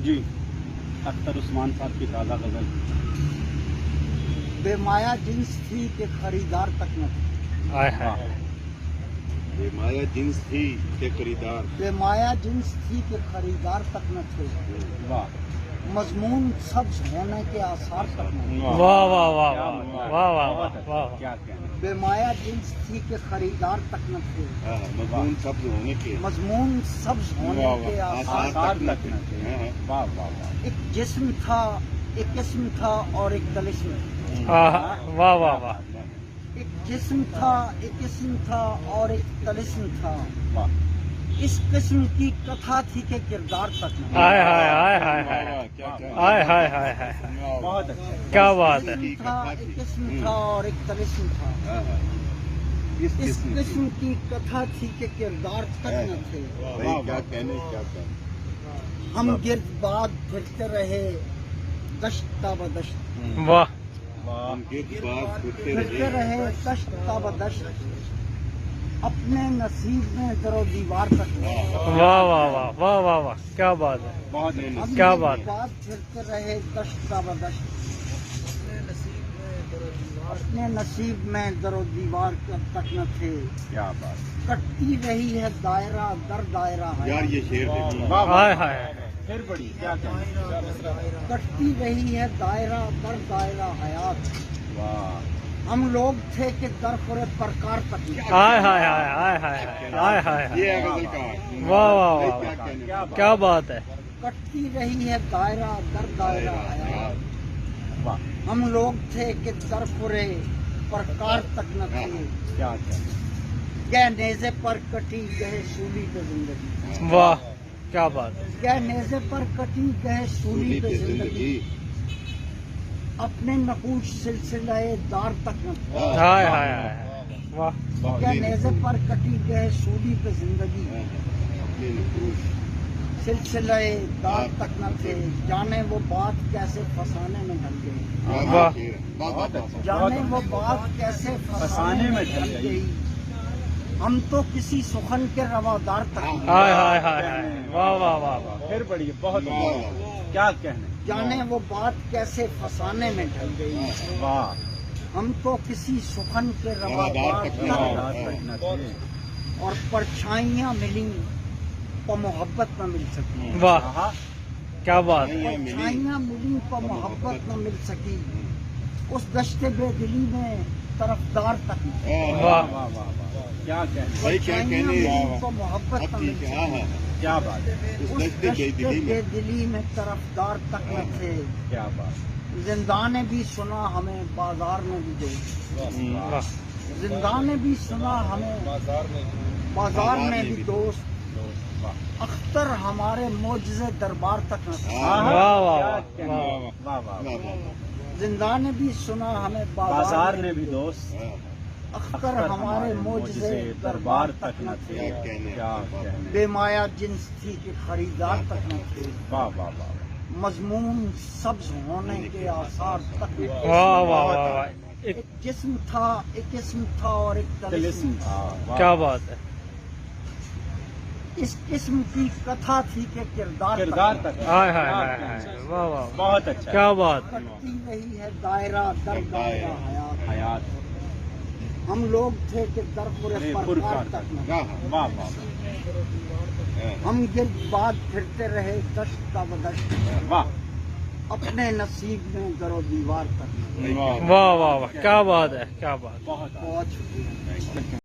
جی اختر عثمان صاحب کی تازہ غزل. بے مایا جنس تھی کہ خریدار تک نہ تھے. بے مایا جنس تھی کہ خریدار. بے مایا جنس تھی کہ خریدار تک نہ تھے. واہ مضمون سبز ہونے کے آثار تک نہ تھے. واہ واہ واہ واہ واہ واہ واہ. کیا کہنا. بے مایا جنس تھی کہ خریدار تک نہ تھے. مضمون سبز ہونے کے مضمون سبز ہونے کے آثار. آثار تک نہ تھے. واہ واہ واہ. ایک جسم تھا، ایک اسم تھا اور ایک طلسم. واہ واہ واہ. ایک جسم تھا، ایک اسم تھا اور ایک طلسم تھا. واہ اس قسم کی کتھا تھی کہ کردار تک نہ تھا. ہائے ہائے ہائے ہائے ہائے ہائے ہائے ہائے ہائے. بہت اچھا. کیا بات ہے. ایک تھا، ایک اسم تھا اور ایک طلسم تھا. اس قسم کی کتھا تھی کہ کردار تک نہ تھے. کیا کہنے. ہم گرد باد پھرتے رہے دشت تا بدشت. واہ ہم گرد باد پھرتے رہے دشت تا بدشت. اپنے نصیب میں در و دیوار تک نہ تھے. واہ واہ واہ واہ واہ واہ. کیا بات ہے. بہت ہم کیا گرد بات ہے. باد پھرتے رہے دشت تا بدشت. اپنے نصیب میں در و دیوار تک نہ تھے. کیا بات. کٹتی رہی ہے دائرہ در دائرہ یار حیات. یہ شعر دیکھیے. ہائے ہائے. پھر بڑی. کیا کہنا. کٹتی رہی ہے دائرہ در دائرہ حیات. واہ ہم لوگ تھے کہ در خورے پرکار تک نہ تھے. ہائے ہائے ہائے ہائے ہائے ہائے ہائے. یہ ہے غزل کا. واہ واہ واہ. کیا کہنے. کیا بات ہے. کٹتی رہی ہے دائرہ در دائرہ حیات. واہ. ہم لوگ تھے کہ در خورے پرکار تک نہ تھے. کیا کہنا. گہ نیزے پر کٹی گئے سولی پہ زندگی. واہ کیا بات ہے. گہ نیزے پر کٹی گئے سولی پہ زندگی. اپنے نقوش سلسلہ دار تک نہ تھے. ہائے ہائے ہائے. واہ. گہ نیزے پر کٹی گئے سولی پہ زندگی. اپنے نقوش. سلسلہ دار تک نہ تھے. جانے وہ بات کیسے فسانے میں ڈل گئی. واہ. بہت اچھا. جانے وہ بات کیسے فسانے میں ڈل گئی. ہم تو کسی سخن کے روادار تک نہ تھے. ہائے ہائے ہائے ہائے. واہ واہ واہ واہ. پھر بڑی. بہت. کیا کہنا. جانے وہ بات کیسے فسانے میں ڈل گئی. واہ. ہم تو کسی سخن کے روادار تک نہ تھے. اور پرچھائیاں ملیں تو محبت نہ مل سکی. واہ کیا بات ہے. پرچھائیاں ملیں تو محبت نہ مل سکی. اس دشت بے دلی میں طرفدار تک نہ تھے. واہ. کیا کہنا. بھائی کیا پرچھائیاں کہنے. ملیں تو محبت نہ مل ہاں سکی. ہاں. کیا بات ہے. اس اس دشت دشت بے دلی بے میں. دلی میں طرفدار تک نہ تھے. کیا بات. زندہ نے بھی سنا ہمیں بازار میں بھی دوست. واہ. زندہ نے بھی سنا ہمیں بازار میں بھی دوست. اختر ہمارے معجزے دربار تک نہ تھا. واہ واہ واہ. واہ واہ. زندہ نے بھی سنا ہمیں بازار نے بھی دوست. اختر ہمارے معجزے دربار تک نہ تھے. کیا کہنے. کیا کہنا. بے مایا جنس تھی کہ خریدار تک نہ تھے. واہ واہ واہ. مضمون سبز ہونے کے آثار تک نہ تھے. واہ واہ واہ. ایک جسم تھا، ایک اسم تھا اور ایک طلسم تھا. کیا بات ہے. اس قسم کی کتھا تھی کہ کردار تک. ہائے ہائے ہائے ہائے. واہ واہ. بہت اچھا. کیا بات. کٹتی رہی ہے دائرہ در دائرہ حیات. حیات. ہم لوگ تھے کہ در خورے پرکار تک نہ تھے. واہ واہ. ہم گرد باد پھرتے رہے دشت تا بدشت. واہ. اپنے نصیب میں در و دیوار تک نہ تھے. واہ واہ واہ. کیا بات ہے. کیا بات. بہت. بہت شکریہ.